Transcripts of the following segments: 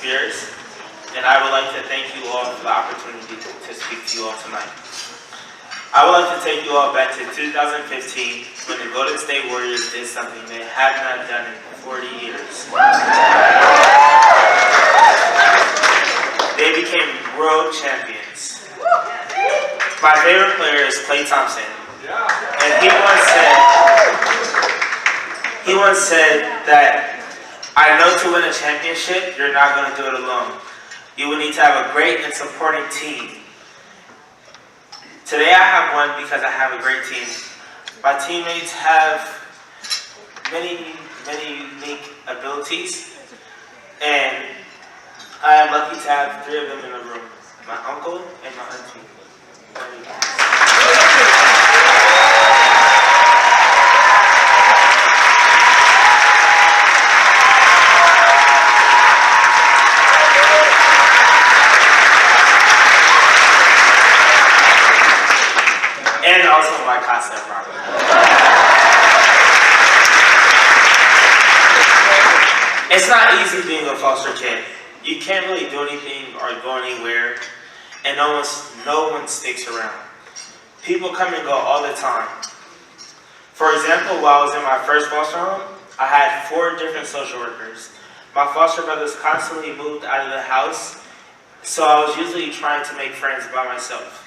peers, and I would like to thank you all for the opportunity to speak to you all tonight. I would like to take you all back to 2015 when the Golden State Warriors did something they had not done in 40 years. They became world champions. My favorite player is Klay Thompson, and he once said that, "I know to win a championship, you're not going to do it alone. You will need to have a great and supporting team." Today I have one because I have a great team. My teammates have many unique abilities, and I am lucky to have 3 of them in the room: my uncle and my auntie. And also my CASA, Robert. It's not easy being a foster kid. You can't really do anything or go anywhere, and no one sticks around. People come and go all the time. For example, while I was in my first foster home, I had 4 different social workers. My foster brothers constantly moved out of the house, so I was usually trying to make friends by myself.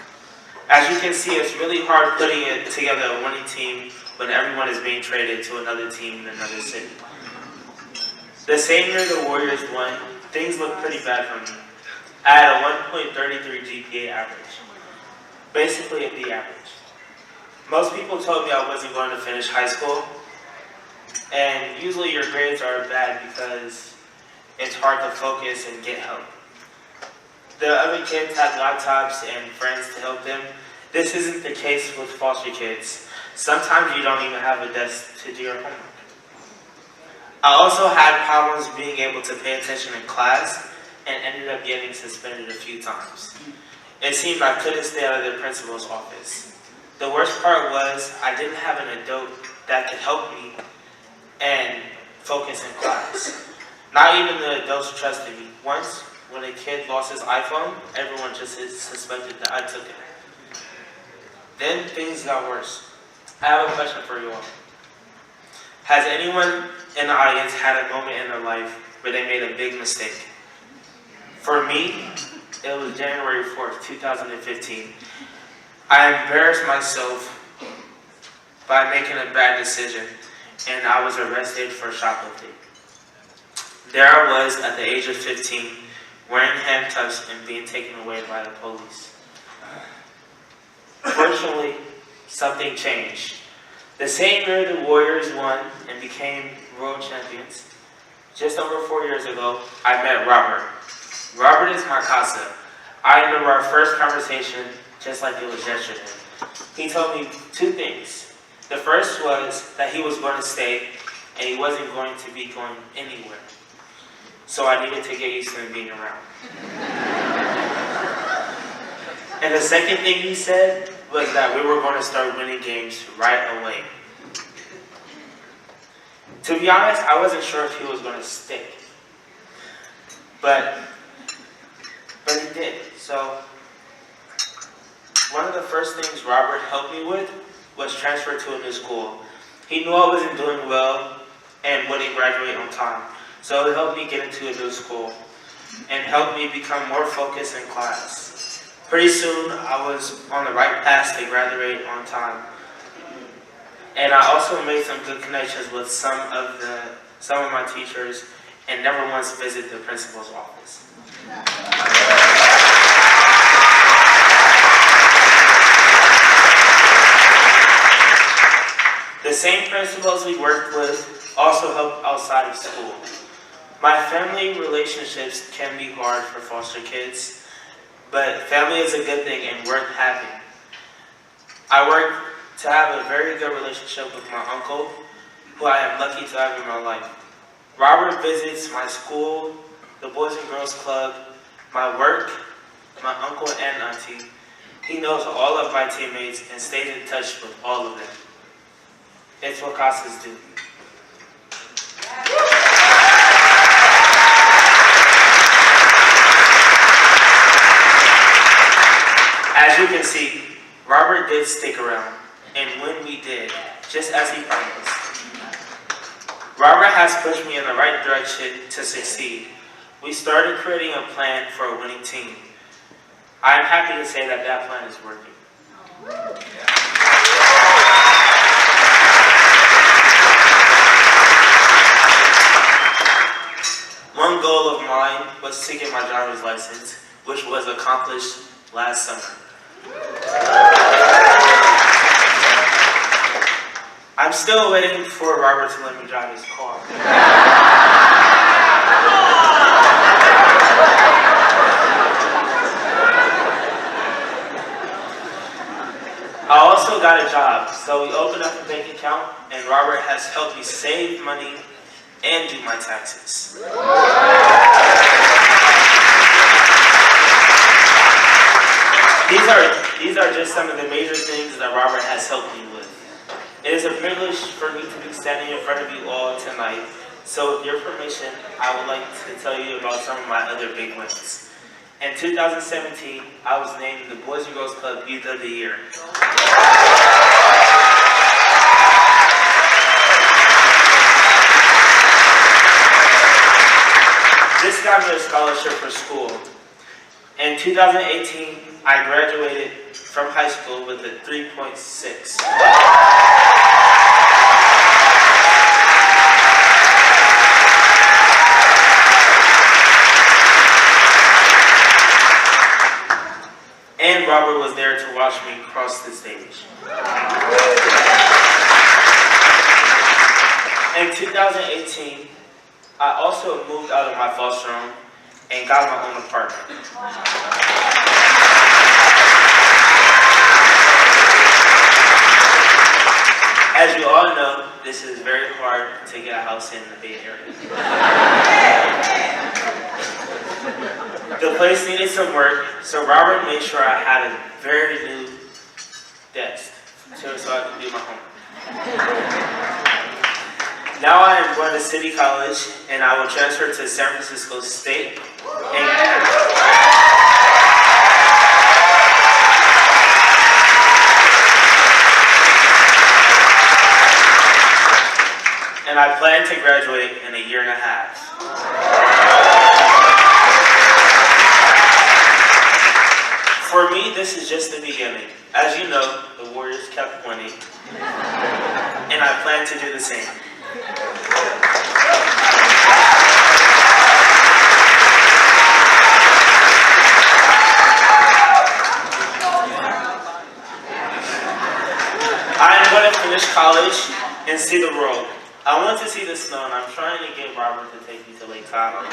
As you can see, it's really hard putting it together a winning team when everyone is being traded to another team in another city. The same year the Warriors won, things looked pretty bad for me. I had a 1.33 GPA average, basically a B average. Most people told me I wasn't going to finish high school, and usually your grades are bad because it's hard to focus and get help. The other kids had laptops and friends to help them. This isn't the case with foster kids. Sometimes you don't even have a desk to do your homework. I also had problems being able to pay attention in class and ended up getting suspended a few times. It seemed I couldn't stay out of the principal's office. The worst part was I didn't have an adult that could help me and focus in class. Not even the adults trusted me. Once, when a kid lost his iPhone, everyone just suspected that I took it. Then things got worse. I have a question for you all. Has anyone in the audience had a moment in their life where they made a big mistake? For me, it was January 4th, 2015. I embarrassed myself by making a bad decision, and I was arrested for shoplifting. There I was at the age of 15, wearing handcuffs and being taken away by the police. Fortunately, something changed. The same year the Warriors won and became world champions, just over 4 years ago, I met Robert. Robert is my CASA. I remember our first conversation just like it was yesterday. He told me 2 things. The first was that he was going to stay and he wasn't going to be going anywhere. So I needed to get used to him being around. And the second thing he said was that we were going to start winning games right away. To be honest, I wasn't sure if he was going to stick. But he did. So one of the first things Robert helped me with was transfer to a new school. He knew I wasn't doing well and wouldn't graduate on time. So it helped me get into a new school and helped me become more focused in class. Pretty soon, I was on the right path to graduate on time. And I also made some good connections with some of my teachers and never once visited the principal's office. The same principals we worked with also helped outside of school. My family relationships can be hard for foster kids, but family is a good thing and worth having. I work to have a very good relationship with my uncle, who I am lucky to have in my life. Robert visits my school, the Boys and Girls Club, my work, my uncle and auntie. He knows all of my teammates and stays in touch with all of them. It's what CASAs do. can see, Robert did stick around, and when we did, just as he promised. Robert has pushed me in the right direction to succeed. We started creating a plan for a winning team. I'm happy to say that that plan is working. One goal of mine was to get my driver's license, which was accomplished last summer. I'm still waiting for Robert to let me drive his car. I also got a job, so we opened up a bank account, and Robert has helped me save money and do my taxes. These are just some of the major things that Robert has helped me with. It is a privilege for me to be standing in front of you all tonight, so with your permission, I would like to tell you about some of my other big wins. In 2017, I was named the Boys and Girls Club Youth of the Year. This got me a scholarship for school. In 2018, I graduated from high school with a 3.6. And Robert was there to watch me cross the stage. In 2018, I also moved out of my foster home and got my own apartment. As you all know, this is very hard to get a house in the Bay Area. The place needed some work, so Robert made sure I had a very new desk so I could do my homework. Now I am going to City College, and I will transfer to San Francisco State. And I plan to graduate in a year and a half. For me, this is just the beginning. As you know, the Warriors kept winning, and I plan to do the same. I am going to finish college and see the world. I want to see the snow, and I'm trying to get Robert to take me to Lake Tahoe.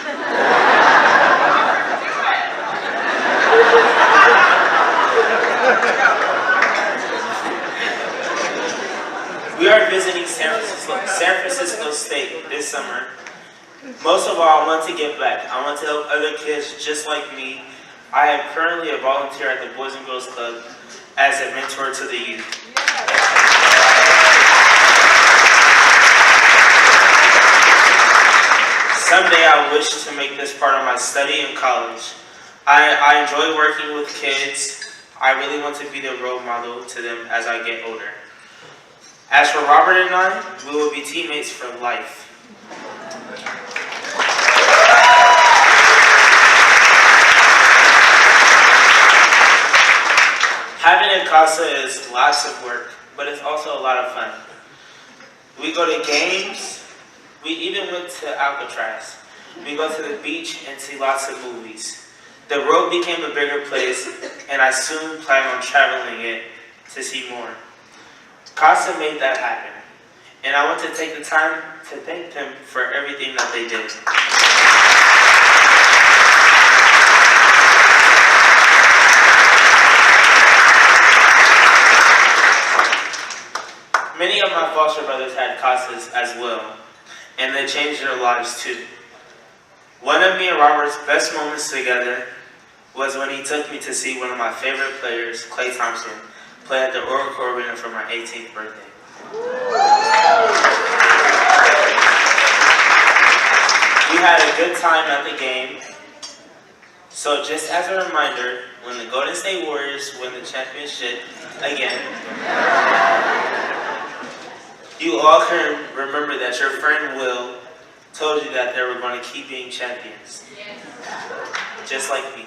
We are visiting San Francisco State this summer. Most of all, I want to give back. I want to help other kids just like me. I am currently a volunteer at the Boys and Girls Club as a mentor to the youth. Someday I wish to make this part of my study in college. I enjoy working with kids. I really want to be the role model to them as I get older. As for Robert and I, we will be teammates for life. Having a CASA is lots of work, but it's also a lot of fun. We go to games. We even went to Alcatraz. We go to the beach and see lots of movies. The road became a bigger place, and I soon plan on traveling it to see more. CASA made that happen, and I want to take the time to thank them for everything that they did. Many of my foster brothers had CASAs as well, and they changed their lives too. One of me and Robert's best moments together was when he took me to see one of my favorite players, Klay Thompson, play at the Oracle Arena for my 18th birthday. We had a good time at the game, So just as a reminder, when the Golden State Warriors win the championship again, you all can remember that your friend Will told you that they were going to keep being champions. Just like me.